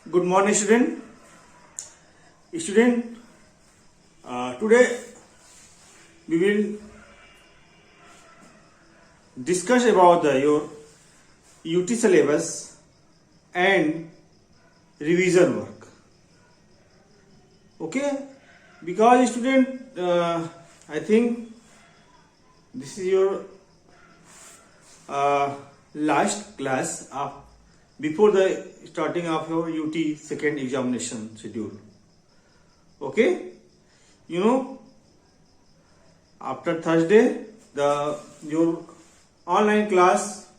Good morning, student. Student, today we will discuss about your UT syllabus and revision work. Okay, because student, I think this is your last class before the starting of your UT second examination schedule. Okay, after Thursday your online class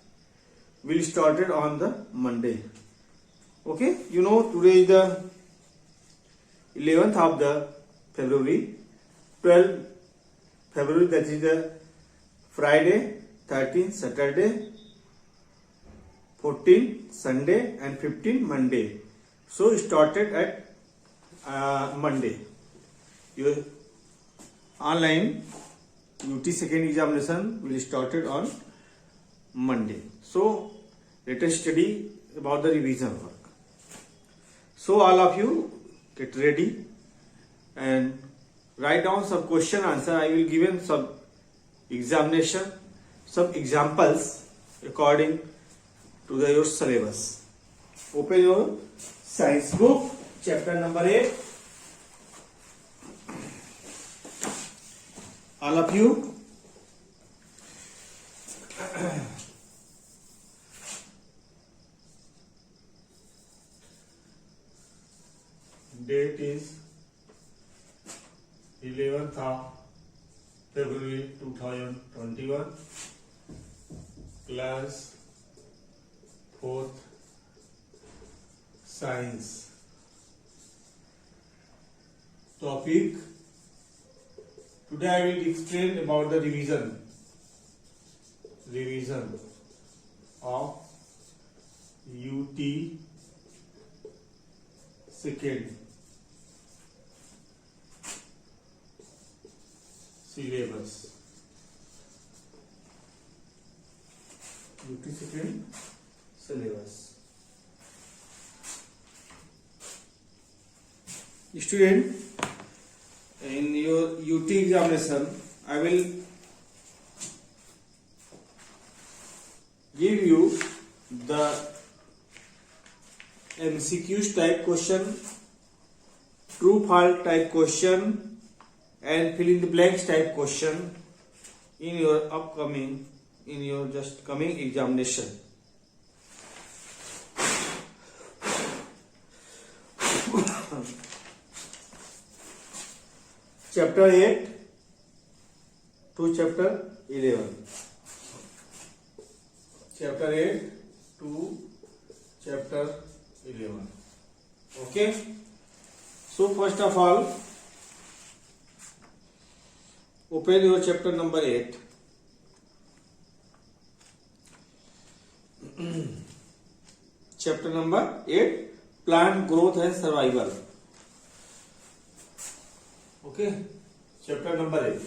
will started on the Monday. Okay, today is the 11th of the February, 12th February, that is the Friday, 13th Saturday, 14 Sunday and 15 Monday. So started at Monday. Your online UT second examination will started on Monday. So let us study about the revision work. So all of you get ready and write down some question answer. I will give some examination, some examples according to your syllabus. Open your science book, chapter number 8. All of you. Date is 11th of February 2021. Class 4th Science. Topic: today I will explain about the revision of UT second syllabus. UT second syllabus. Student, in your UT examination, I will give you the MCQs type question, true false type question, and fill in the blanks type question in your coming examination. Chapter 8 to chapter 11. Chapter 8 to chapter 11. Okay. So first of all, open your chapter number 8. Chapter number 8, plant growth and survival. Okay, chapter number 8.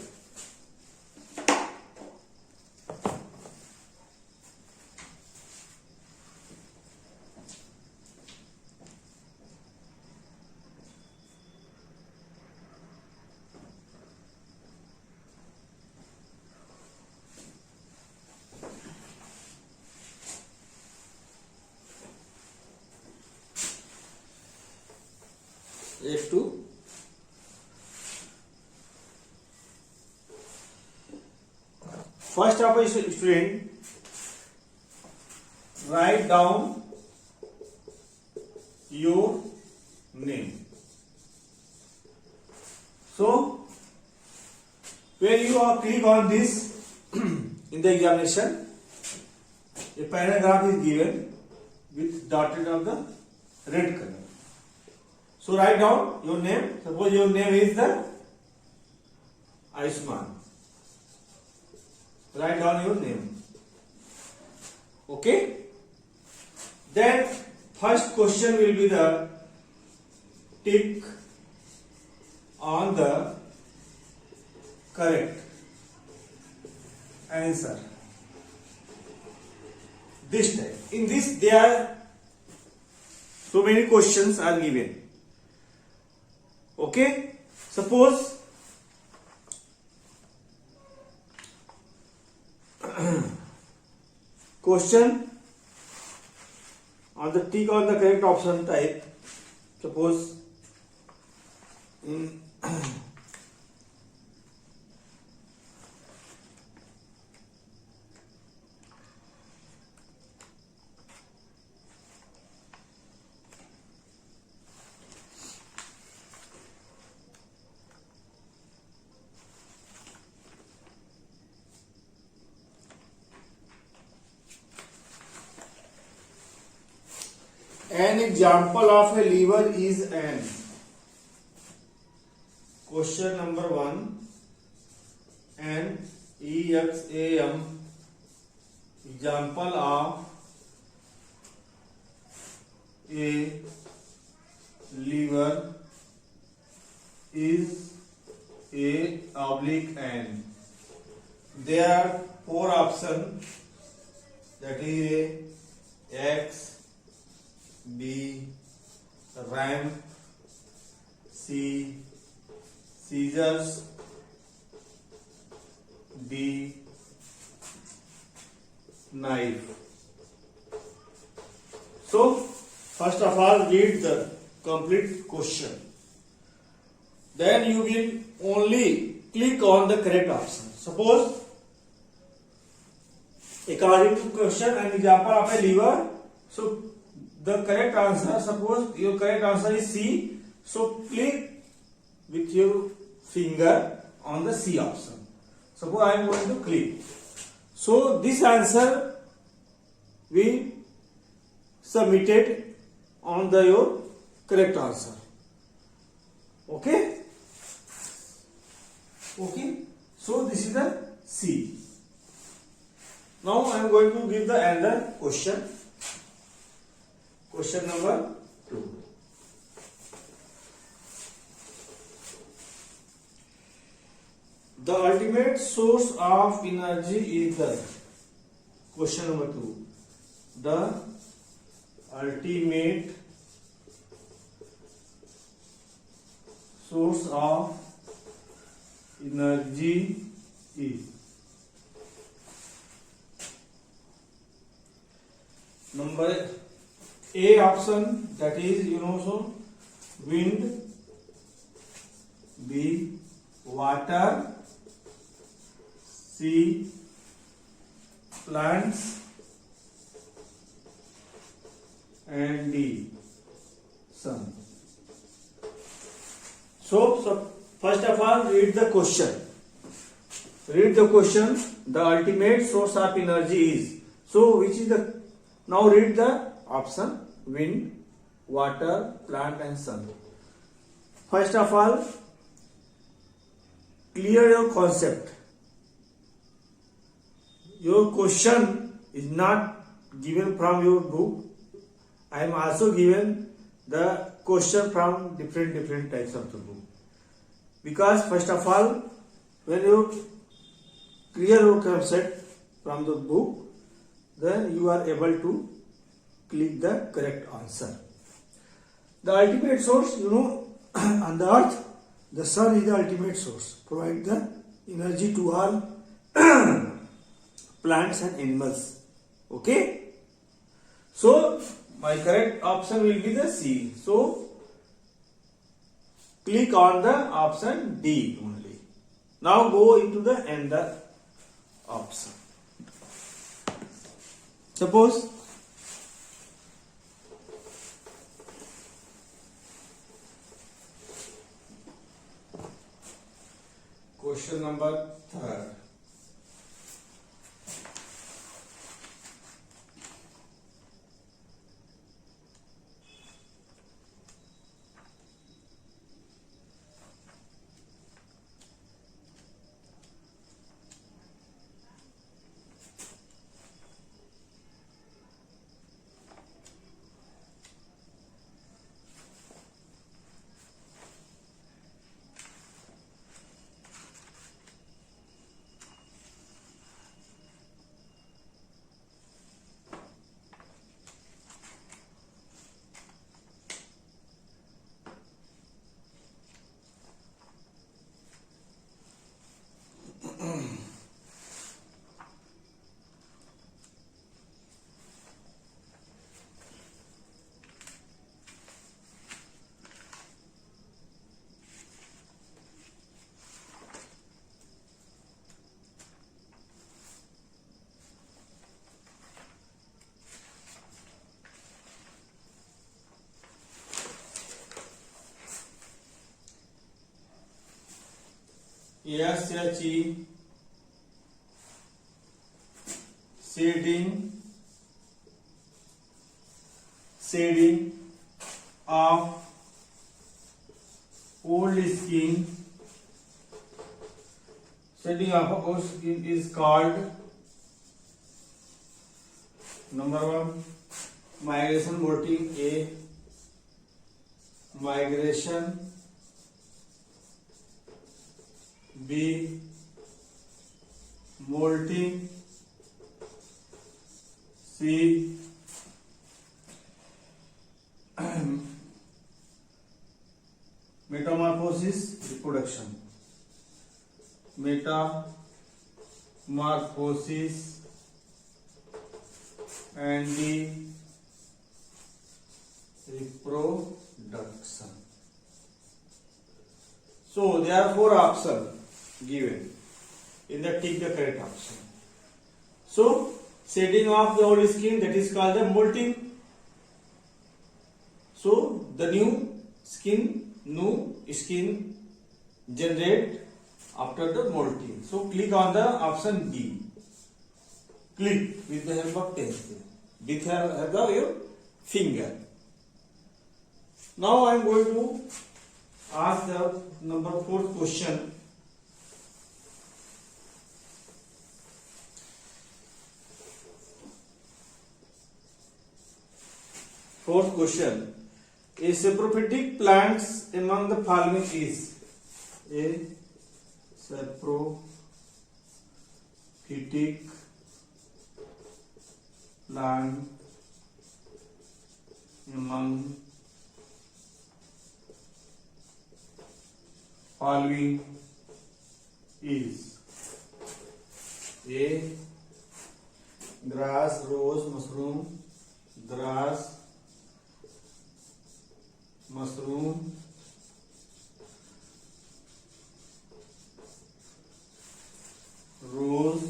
F2. First of all, student, write down your name. So when you are click on this in the examination, a paragraph is given with dotted of the red color. So write down your name. Suppose your name is the Aisman. Write down your name. Okay. Then first question will be the tick on the correct answer. This type. In this, there are So many questions are given. Okay, suppose question on the tick on the correct option type. Suppose in an example of a lever is an. Question number 1. An exam example of a lever is a oblique an. There are 4 options, that is a X, B, ramp, C, scissors, D, knife. So, first of all, read the complete question. Then you will only click on the correct option. Suppose, according to question and example of a lever, so the correct answer, suppose your correct answer is C, so click with your finger on the C option. Suppose I am going to click. So this answer we submitted on the your correct answer. Okay? Okay. So this is the C. Now I am going to give the another question. Question number 2. The ultimate source of energy is the. Question number 2. The ultimate source of energy is. Number A option, that is so wind, B water, C plants, and D sun. So first of all, read the question. Read the question. The ultimate source of energy is. So which is the, now read the option: wind, water, plant, and sun. First of all, clear your concept. Your question is not given from your book. I am also given the question from different types of the book. Because first of all, when you clear your concept from the book, then you are able to click the correct answer. The ultimate source, on the earth, the sun is the ultimate source, provide the energy to all plants and animals. Okay? So, my correct option will be the C. So, click on the option D only. Now go into the another option. Suppose question number 3. SHE shading of old skin. Shading of old skin is called number 1 migration molting. A migration. B molting. C metamorphosis reproduction. Metamorphosis. And D reproduction. So there are 4 options given. In the tick the correct option. So shading of the old skin, that is called the molting. So the new skin generate after the molting. So click on the option B. Click with the help of pencil, with the help of your finger. Now I am going to ask the number 4th question. Fourth question. A saprophytic plants among the following is a saprophytic plant among following is a grass, rose, mushroom, grass, mushroom, rose,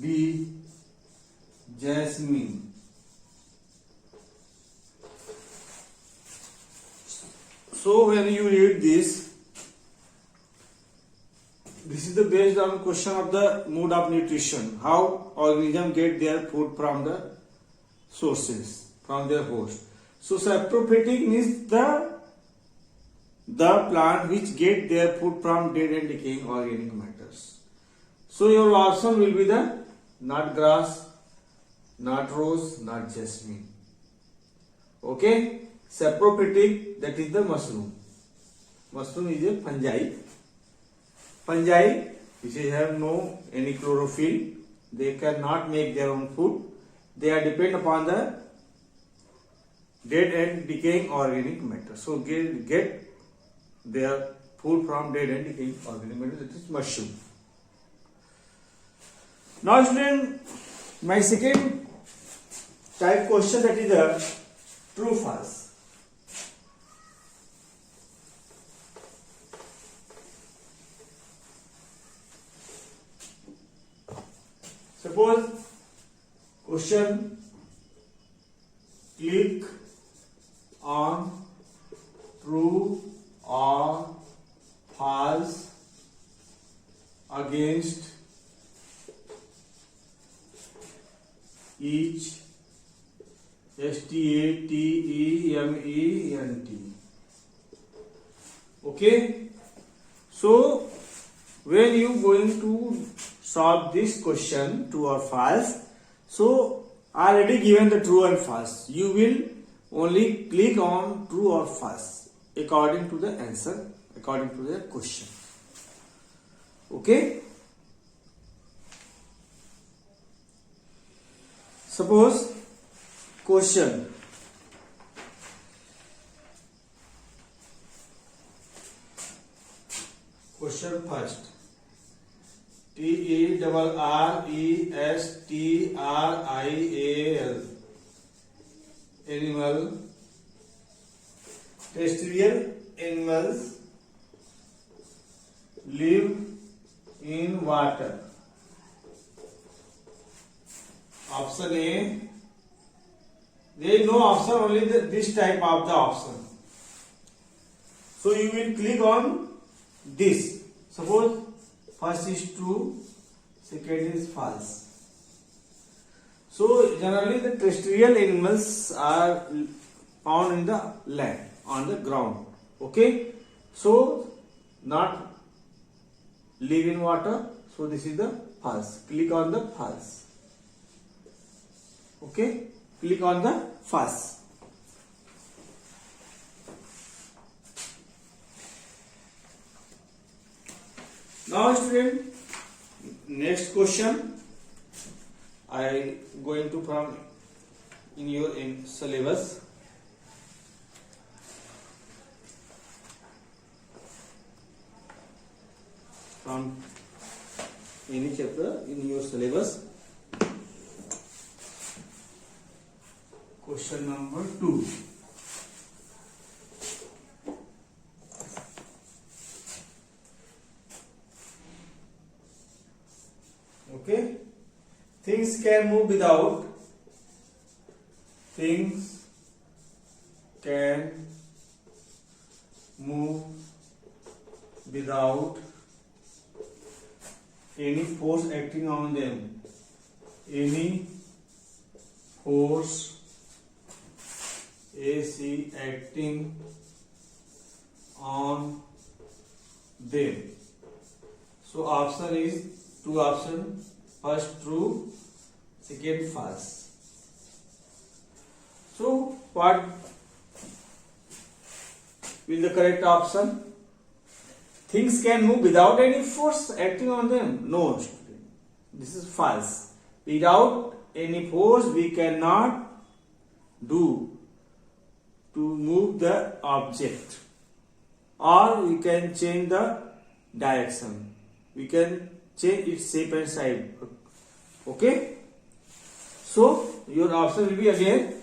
B jasmine. So when you read this is the based on question of the mode of nutrition, how organism get their food from the sources, from their host. So saprophytic means the plant which get their food from dead and decaying organic matters. So your option will be the not grass, not rose, not jasmine. Okay, saprophytic, that is the mushroom. Mushroom is a fungi which have no any chlorophyll. They cannot make their own food. They are depend upon the dead and decaying organic matter. So get their food from dead and decaying organic matter, that is mushroom. Now student, my second type question, that is the true false. Suppose question, click on true or false against each statement. Okay, so when you going to solve this question, true or false, so already given the true and false, you will only click on true or false according to the answer, according to the question. Okay, suppose question, first, TERRESTRIAL, animal, terrestrial animals live in water. Option A, there is no option, only this type of the option. So you will click on this. Suppose first is true, second is false. So generally the terrestrial animals are found in the land, on the ground. Okay, so not live in water. So this is the false. Click on the false. Okay, click on the false. Now student, next question I going to from in your syllabus. From any chapter in your syllabus. Question number 2. Okay, things can move without. Things can move without any force acting on them. Any force AC acting on them. So option is two option. First true, second false. So what will the correct option? Things can move without any force acting on them. No, student. This is false. Without any force we cannot do to move the object, or we can change the direction. We can change its shape and size. Okay, so your option will be again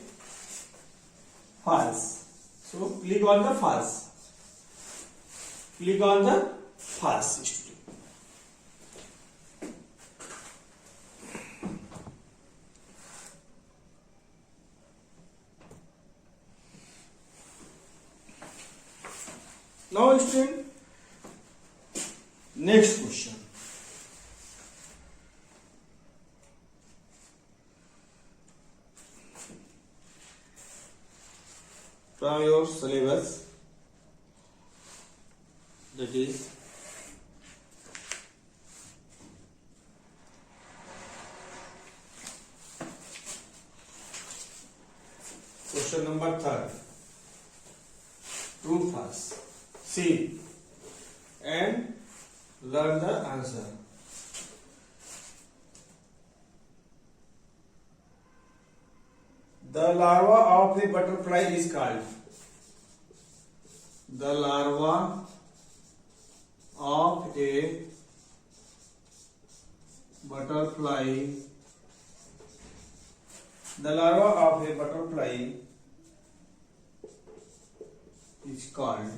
false. So click on the false. Click on the false, student. Now student, next question. From your syllabus, that is question number 3. True, false. See and learn the answer. The larva of a butterfly is called. The larva of a butterfly. The larva of a butterfly is called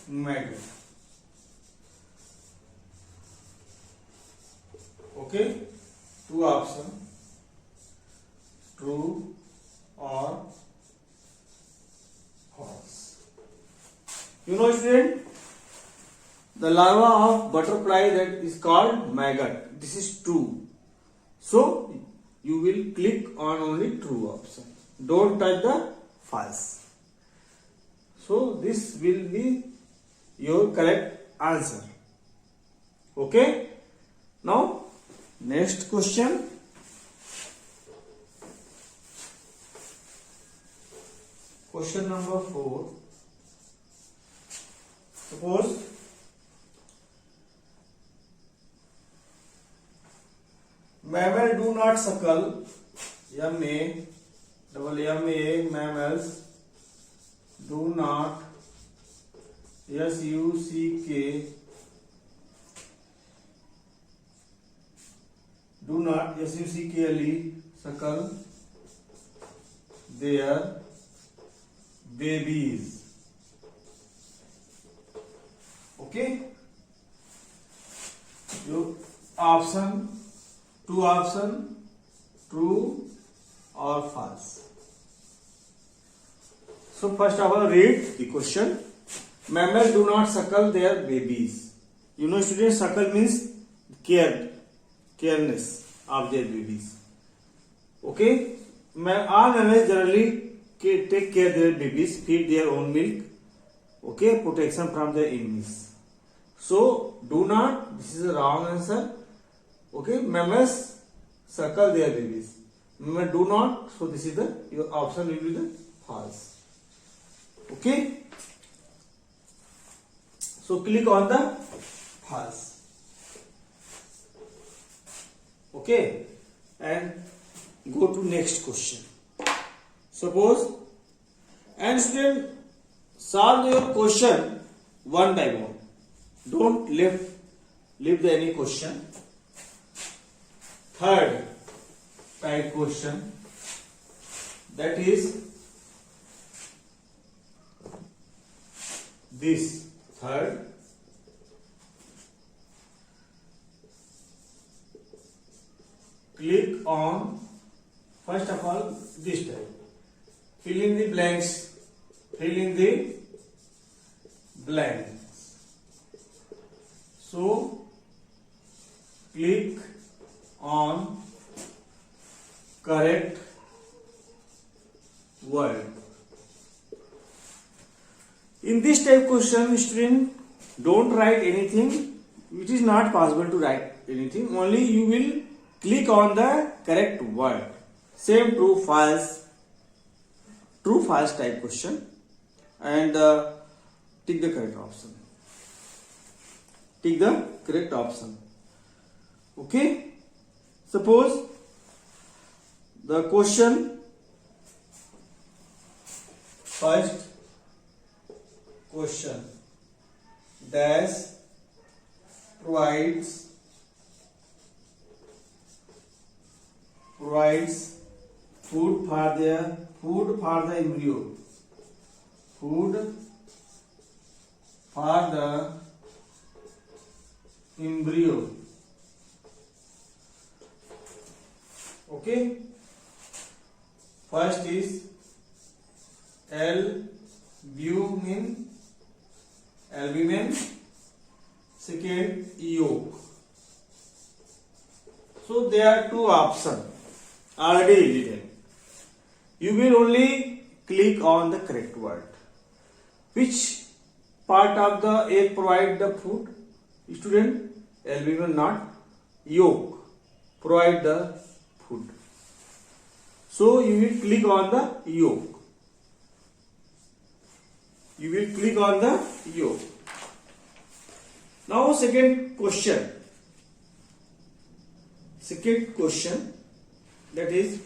maggot. Okay, two options, true or false. You know student, the larva of butterfly that is called maggot. This is true. So you will click on only true option. Don't touch the false. So this will be your correct answer. Okay. Now next question. Question number 4. Suppose mammal do not suckle. M-A-M-A, mammals do not, S-U-C-K, do not, S-U-C-K-L-E, suckle their babies. Okay, your option, two option, true or false. So first of all, read the question. Mammals do not suckle their babies. You know, students, suckle means careness of their babies. Okay, all mammals generally take care of their babies, feed their own milk. Okay, protection from their enemies. So do not. This is the wrong answer. Okay, mammals suckle their babies. Mammals do not. So this is the your option will be the false. Okay. So click on the false. Okay, and go to next question. Suppose and student solve your question one by one. Don't leave the any question. Third type question, that is this. Third, click on first of all this type. Fill in the blanks. Fill in the blanks. So click on correct word. In this type question, student, don't write anything. It is not possible to write anything. Only you will click on the correct word. Same true false type question, and tick the correct option. Tick the correct option. Okay. Suppose the question first question dash provides food for the embryo. Food for the embryo. Okay. First is albumin. Second, yolk. So there are two options already written. You will only click on the correct word. Which part of the egg provide the food? Student, albumin, not yolk provide the food. So you will click on the yolk. You will click on the yolk. Now second question. That is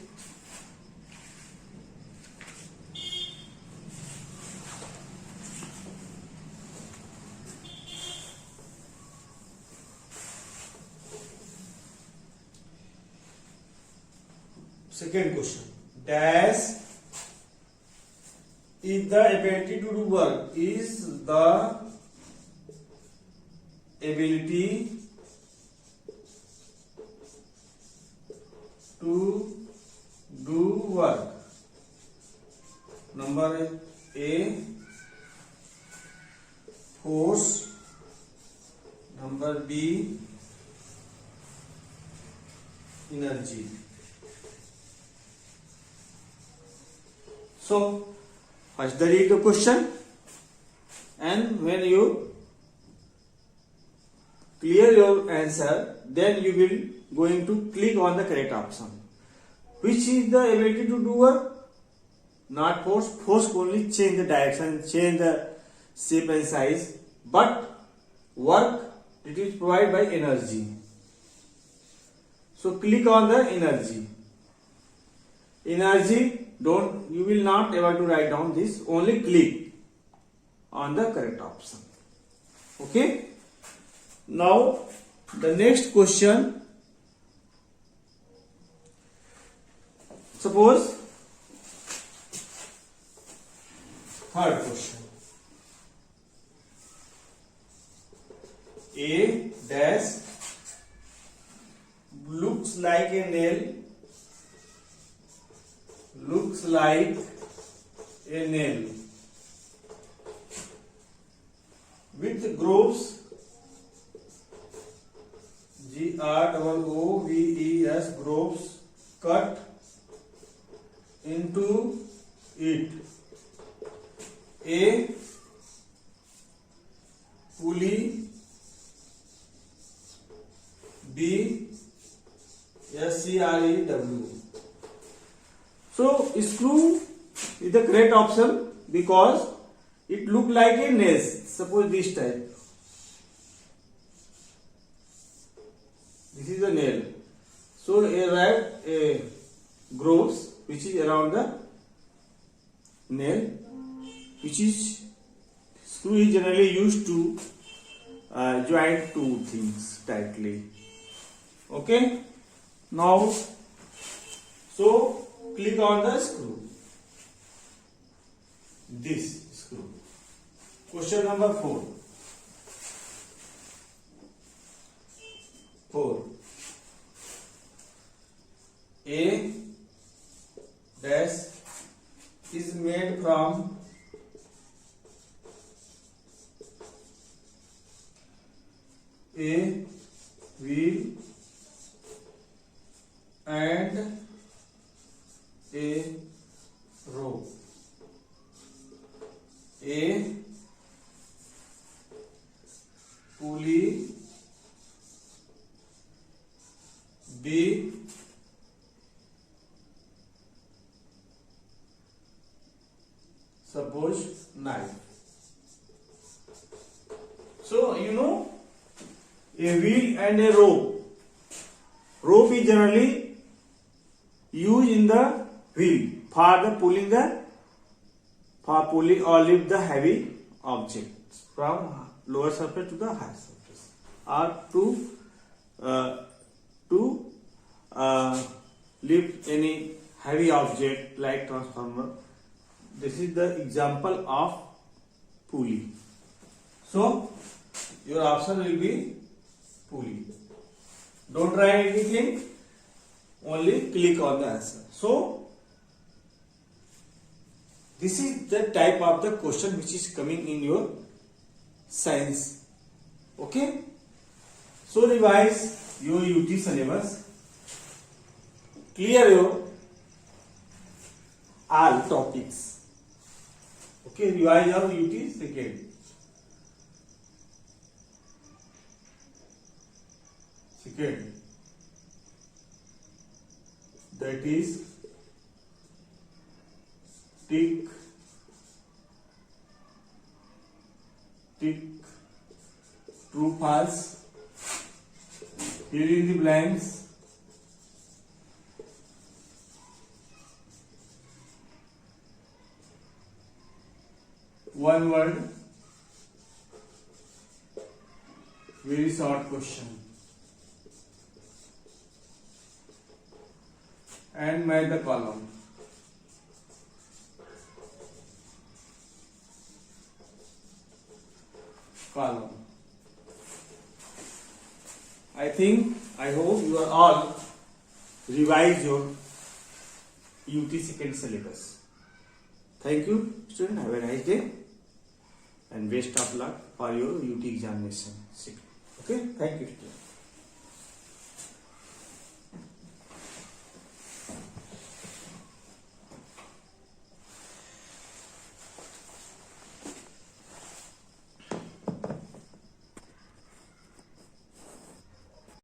second question. Dash is the ability to do work. Is the ability to do work. Number A, force. Number B, energy. So first read the question, and when you clear your answer, then you will going to click on the correct option. Which is the ability to do work? Not force. Force only change the direction, change the shape and size, but work it is provided by energy. So click on the energy. You will not able to write down this, only click on the correct option. Okay. Now the next question. Suppose third question. A dash looks like a nail looks like a nail with grooves, GROOVES, grooves cut into it. A pulley, B SCREW. So screw is the correct option because it look like a nail. Suppose this type. This is a nail. So write a grooves which is around the nail, which is screw is generally used to join two things tightly. Okay. Now, so click on the screw. This screw. Question number 4. 4. A dash is made from a wheel and a rope. A pulley, B suppose knife. So you know a wheel and a rope. Rope is generally used in the wheel for pulling or lift the heavy objects from lower surface to the higher surface, or to lift any heavy object like transformer. This is the example of pulley. So your option will be pulley. Don't write anything, only click on the answer. So this is the type of the question which is coming in your science. Okay. So revise your UT syllabus. Clear your all topics. Okay. Revise your UT second. That is tick, true, false, fill in the blanks, one word, very short question, and match the column. I hope you are all revise your UT second syllabus. Thank you, student. Have a nice day and best of luck for your UT examination. Okay, thank you, student.